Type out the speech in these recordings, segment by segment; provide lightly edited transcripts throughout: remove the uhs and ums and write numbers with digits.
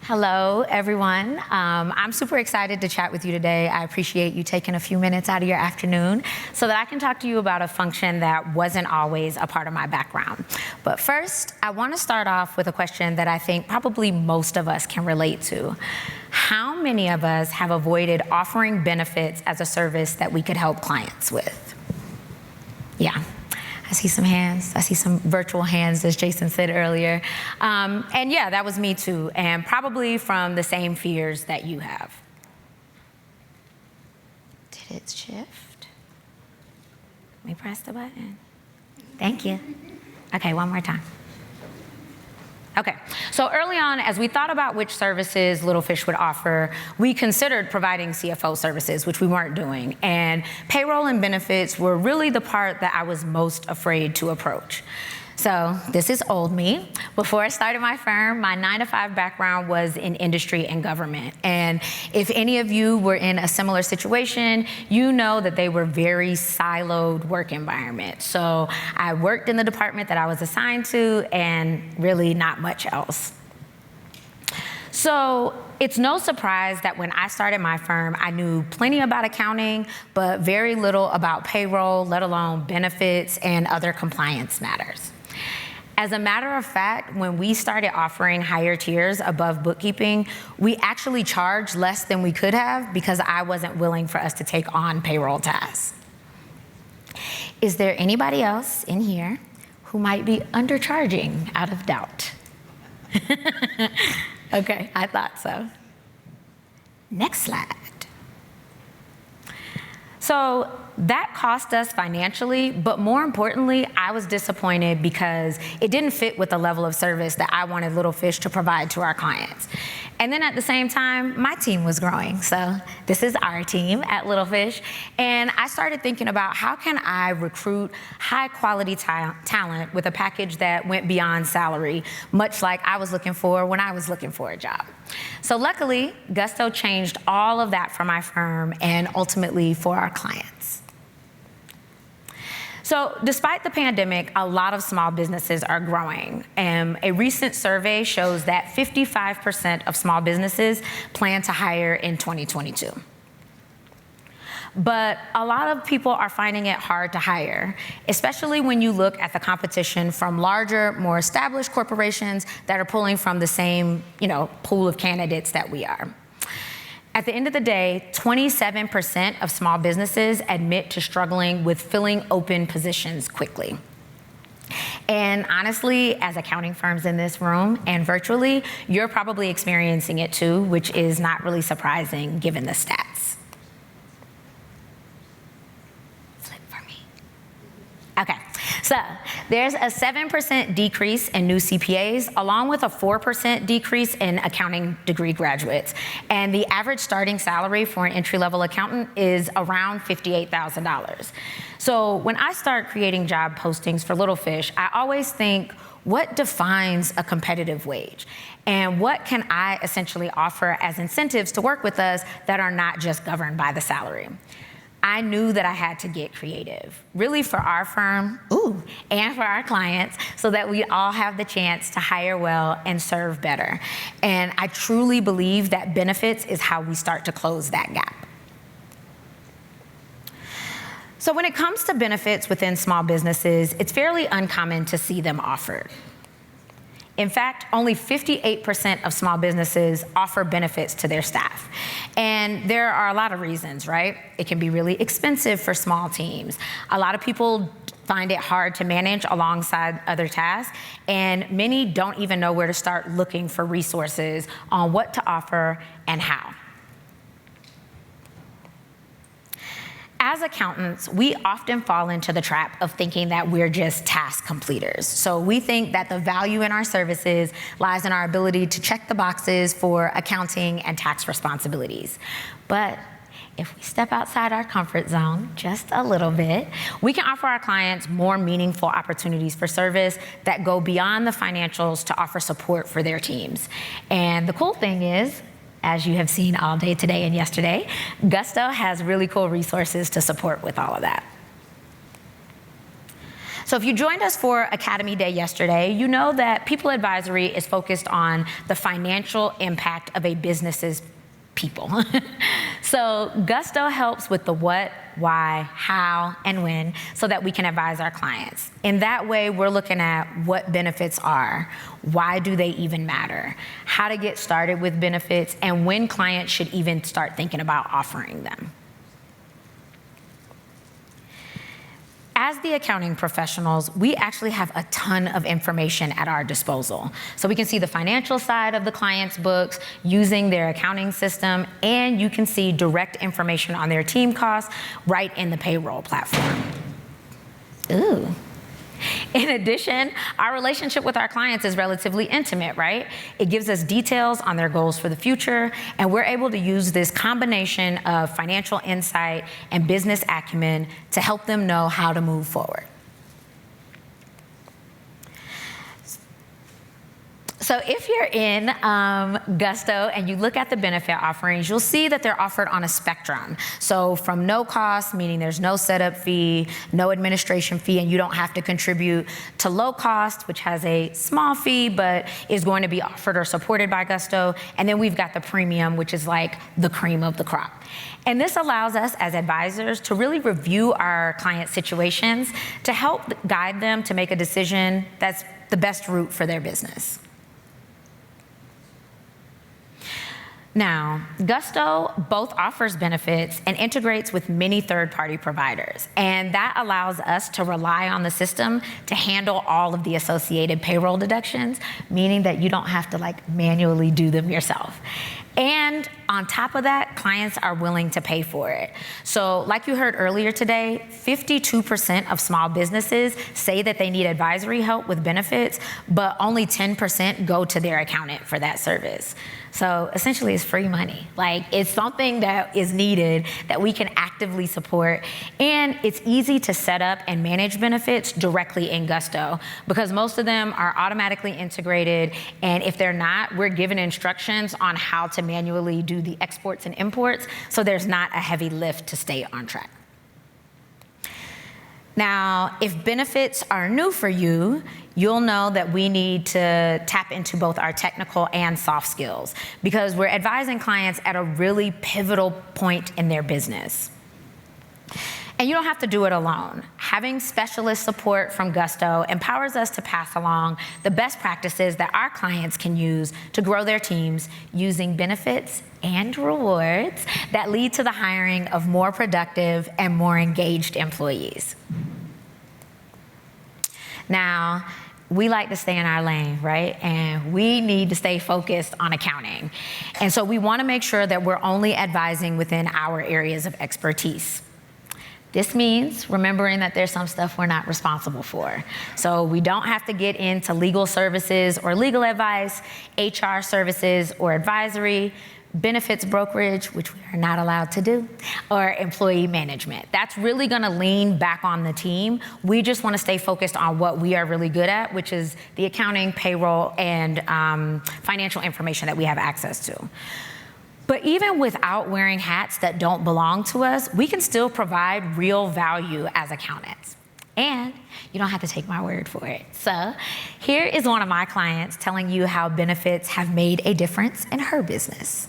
Hello, everyone. I'm super excited to chat with you today. I appreciate you taking a few minutes out of your afternoon so that I can talk to you about a function that wasn't always a part of my background. But first, I want to start off with a question that I think probably most of us can relate to. How many of us have avoided offering benefits as a service that we could help clients with? Yeah. I see some hands. I see some virtual hands, as Jason said earlier. And yeah, that was me too, and probably from the same fears that you have. Did it shift? Let me press the button. Thank you. Okay, one more time. Okay, so early on, as we thought about which services Little Fish would offer, we considered providing CFO services, which we weren't doing, and payroll and benefits were really the part that I was most afraid to approach. So this is old me. Before I started my firm, my 9-to-5 background was in industry and government. And if any of you were in a similar situation, you know that they were very siloed work environments. So I worked in the department that I was assigned to and really not much else. So it's no surprise that when I started my firm, I knew plenty about accounting, but very little about payroll, let alone benefits and other compliance matters. As a matter of fact, when we started offering higher tiers above bookkeeping, we actually charged less than we could have because I wasn't willing for us to take on payroll tasks. Is there anybody else in here who might be undercharging out of doubt? Okay, I thought so. Next slide. So that cost us financially, but more importantly, I was disappointed because it didn't fit with the level of service that I wanted Little Fish to provide to our clients. And then at the same time, my team was growing. So this is our team at Little Fish. And I started thinking about how can I recruit high quality talent with a package that went beyond salary, much like I was looking for when I was looking for a job. So luckily, Gusto changed all of that for my firm and ultimately for our clients. So despite the pandemic, a lot of small businesses are growing. A recent survey shows that 55% of small businesses plan to hire in 2022. But a lot of people are finding it hard to hire, especially when you look at the competition from larger, more established corporations that are pulling from the same, pool of candidates that we are. At the end of the day, 27% of small businesses admit to struggling with filling open positions quickly. And honestly, as accounting firms in this room and virtually, you're probably experiencing it too, which is not really surprising given the stats. Flip for me. Okay. So there's a 7% decrease in new CPAs, along with a 4% decrease in accounting degree graduates. And the average starting salary for an entry-level accountant is around $58,000. So when I start creating job postings for Little Fish, I always think, what defines a competitive wage? And what can I essentially offer as incentives to work with us that are not just governed by the salary? I knew that I had to get creative, really for our firm, and for our clients, so that we all have the chance to hire well and serve better. And I truly believe that benefits is how we start to close that gap. So when it comes to benefits within small businesses, it's fairly uncommon to see them offered. In fact, only 58% of small businesses offer benefits to their staff. And there are a lot of reasons, right? It can be really expensive for small teams. A lot of people find it hard to manage alongside other tasks, and many don't even know where to start looking for resources on what to offer and how. As accountants, we often fall into the trap of thinking that we're just task completers. So we think that the value in our services lies in our ability to check the boxes for accounting and tax responsibilities. But if we step outside our comfort zone just a little bit, we can offer our clients more meaningful opportunities for service that go beyond the financials to offer support for their teams. And the cool thing is, as you have seen all day today and yesterday, Gusto has really cool resources to support with all of that. So if you joined us for Academy Day yesterday, you know that People Advisory is focused on the financial impact of a business's people. So Gusto helps with the what, why, how, and when so that we can advise our clients. In that way, we're looking at what benefits are, why do they even matter, how to get started with benefits, and when clients should even start thinking about offering them. As the accounting professionals, we actually have a ton of information at our disposal. So we can see the financial side of the client's books using their accounting system, and you can see direct information on their team costs right in the payroll platform. Ooh. In addition, our relationship with our clients is relatively intimate, right? It gives us details on their goals for the future, and we're able to use this combination of financial insight and business acumen to help them know how to move forward. So if you're in Gusto and you look at the benefit offerings, you'll see that they're offered on a spectrum. So from no cost, meaning there's no setup fee, no administration fee, and you don't have to contribute, to low cost, which has a small fee, but is going to be offered or supported by Gusto. And then we've got the premium, which is like the cream of the crop. And this allows us as advisors to really review our client situations to help guide them to make a decision that's the best route for their business. Now, Gusto both offers benefits and integrates with many third-party providers, and that allows us to rely on the system to handle all of the associated payroll deductions, meaning that you don't have to manually do them yourself. And on top of that, clients are willing to pay for it. So like you heard earlier today, 52% of small businesses say that they need advisory help with benefits, but only 10% go to their accountant for that service. So essentially it's free money. It's something that is needed that we can actively support, and it's easy to set up and manage benefits directly in Gusto because most of them are automatically integrated, and if they're not, we're given instructions on how to manually do the exports and imports, so there's not a heavy lift to stay on track. Now, if benefits are new for you, you'll know that we need to tap into both our technical and soft skills because we're advising clients at a really pivotal point in their business. And you don't have to do it alone. Having specialist support from Gusto empowers us to pass along the best practices that our clients can use to grow their teams using benefits and rewards that lead to the hiring of more productive and more engaged employees. Now, we like to stay in our lane, right? And we need to stay focused on accounting. And so we want to make sure that we're only advising within our areas of expertise. This means remembering that there's some stuff we're not responsible for. So we don't have to get into legal services or legal advice, HR services or advisory, benefits brokerage, which we are not allowed to do, or employee management. That's really gonna lean back on the team. We just wanna stay focused on what we are really good at, which is the accounting, payroll, and financial information that we have access to. But even without wearing hats that don't belong to us, we can still provide real value as accountants. And you don't have to take my word for it. So here is one of my clients telling you how benefits have made a difference in her business.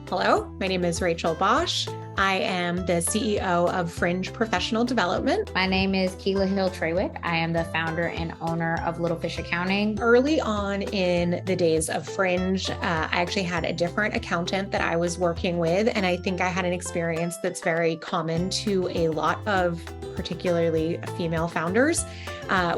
Hello, my name is Rachel Bosch. I am the CEO of Fringe Professional Development. My name is Keila Hill-Trawick. I am the founder and owner of Little Fish Accounting. Early on in the days of Fringe, I actually had a different accountant that I was working with, and I think I had an experience that's very common to a lot of particularly female founders,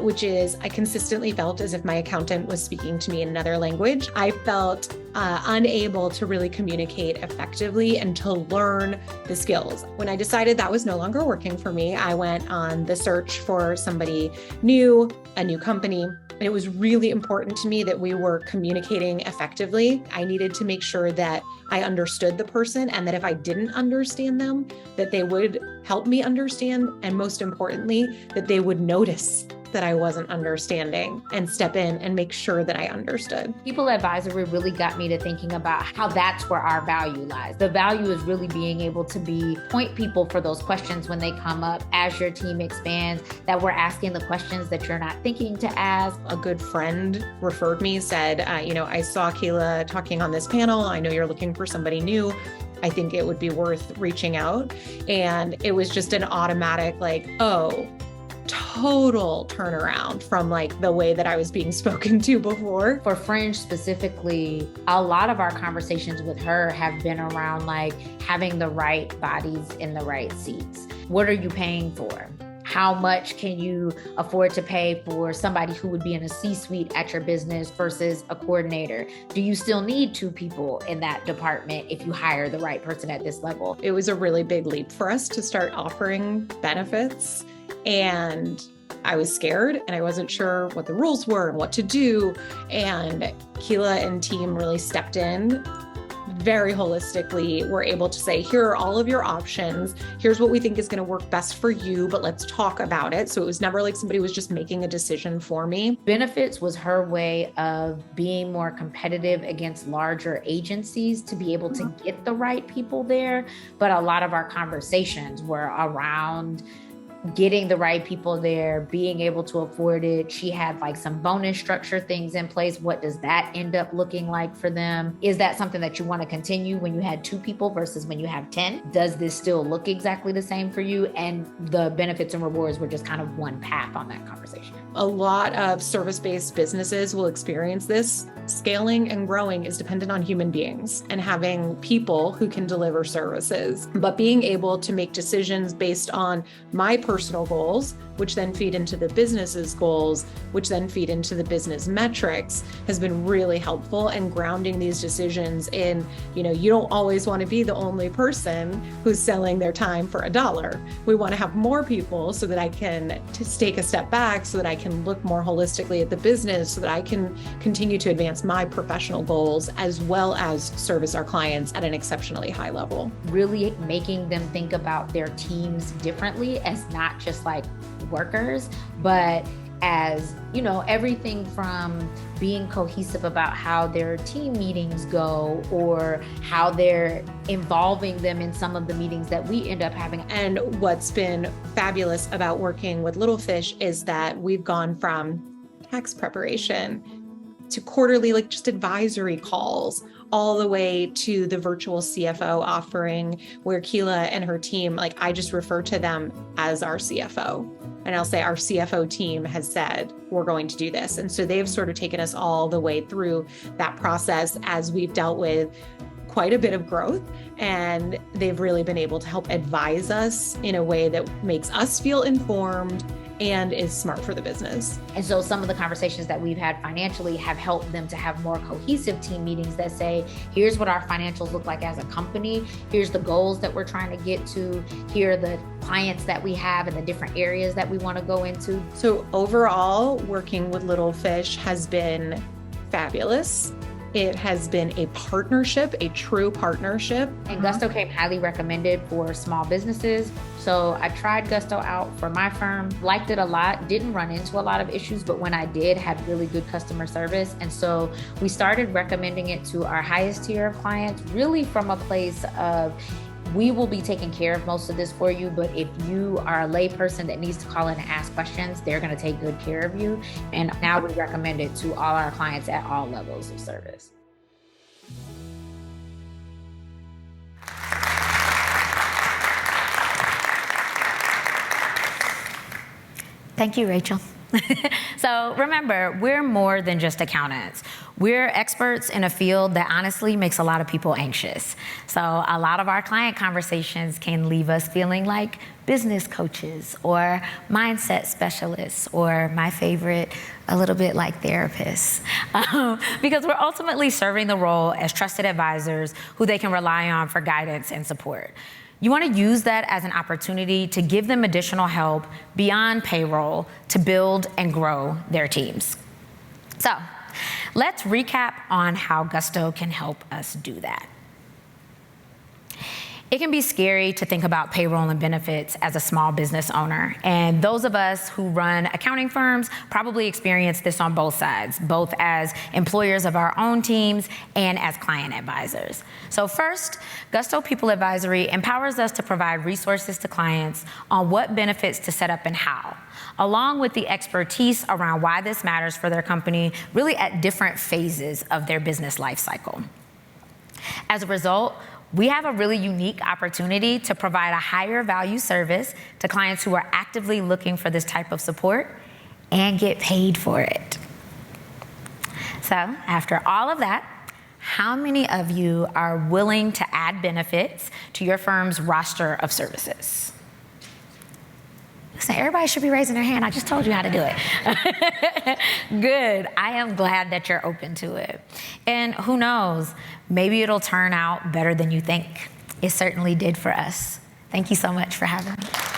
which is I consistently felt as if my accountant was speaking to me in another language. I felt unable to really communicate effectively and to learn the skills. When I decided that was no longer working for me, I went on the search for somebody new, a new company. And it was really important to me that we were communicating effectively. I needed to make sure that I understood the person and that if I didn't understand them, that they would help me understand. And most importantly, that they would notice that I wasn't understanding and step in and make sure that I understood. People advisory really got me to thinking about how that's where our value lies. The value is really being able to point people for those questions when they come up as your team expands, that we're asking the questions that you're not thinking to ask. A good friend referred me, said, I saw Keila talking on this panel. I know you're looking for somebody new. I think it would be worth reaching out. And it was just an automatic total turnaround from the way that I was being spoken to before. For Fringe specifically, a lot of our conversations with her have been around having the right bodies in the right seats. What are you paying for? How much can you afford to pay for somebody who would be in a C-suite at your business versus a coordinator? Do you still need 2 people in that department if you hire the right person at this level? It was a really big leap for us to start offering benefits, and I was scared and I wasn't sure what the rules were and what to do. And Keila and team really stepped in very holistically. We're able to say, here are all of your options. Here's what we think is going to work best for you, but let's talk about it. So it was never like somebody was just making a decision for me. Benefits was her way of being more competitive against larger agencies to be able to get the right people there. But a lot of our conversations were around getting the right people there, being able to afford it. She had some bonus structure things in place. What does that end up looking like for them? Is that something that you want to continue when you had 2 people versus when you have 10? Does this still look exactly the same for you? And the benefits and rewards were just kind of one path on that conversation. A lot of service-based businesses will experience this. Scaling and growing is dependent on human beings and having people who can deliver services, but being able to make decisions based on my personal goals, which then feed into the business's goals, which then feed into the business metrics, has been really helpful. And grounding these decisions in, you don't always want to be the only person who's selling their time for $1. We want to have more people so that I can take a step back, so that I can look more holistically at the business, so that I can continue to advance my professional goals as well as service our clients at an exceptionally high level. Really making them think about their teams differently as not just workers, but as, everything from being cohesive about how their team meetings go or how they're involving them in some of the meetings that we end up having. And what's been fabulous about working with Little Fish is that we've gone from tax preparation to quarterly, just advisory calls, all the way to the virtual CFO offering where Keila and her team, I just refer to them as our CFO. And I'll say our CFO team has said, we're going to do this. And so they've sort of taken us all the way through that process as we've dealt with quite a bit of growth. And they've really been able to help advise us in a way that makes us feel informed and is smart for the business. And so some of the conversations that we've had financially have helped them to have more cohesive team meetings that say, here's what our financials look like as a company. Here's the goals that we're trying to get to. Here are the clients that we have and the different areas that we want to go into. So overall, working with Little Fish has been fabulous. It has been a partnership, a true partnership. And Gusto came highly recommended for small businesses. So I tried Gusto out for my firm, liked it a lot, didn't run into a lot of issues, but when I did, had really good customer service. And so we started recommending it to our highest tier of clients, really from a place of, we will be taking care of most of this for you, but if you are a layperson that needs to call in and ask questions, they're going to take good care of you. And now we recommend it to all our clients at all levels of service. Thank you, Rachel. So remember, we're more than just accountants. We're experts in a field that honestly makes a lot of people anxious. So a lot of our client conversations can leave us feeling like business coaches or mindset specialists, or my favorite, a little bit like therapists. Because we're ultimately serving the role as trusted advisors who they can rely on for guidance and support. You want to use that as an opportunity to give them additional help beyond payroll to build and grow their teams. So let's recap on how Gusto can help us do that. It can be scary to think about payroll and benefits as a small business owner. And those of us who run accounting firms probably experience this on both sides, both as employers of our own teams and as client advisors. So first, Gusto People Advisory empowers us to provide resources to clients on what benefits to set up and how, along with the expertise around why this matters for their company, really at different phases of their business life cycle. As a result, we have a really unique opportunity to provide a higher value service to clients who are actively looking for this type of support and get paid for it. So, after all of that, how many of you are willing to add benefits to your firm's roster of services? Listen, everybody should be raising their hand. I just told you how to do it. Good. I am glad that you're open to it. And who knows, maybe it'll turn out better than you think. It certainly did for us. Thank you so much for having me.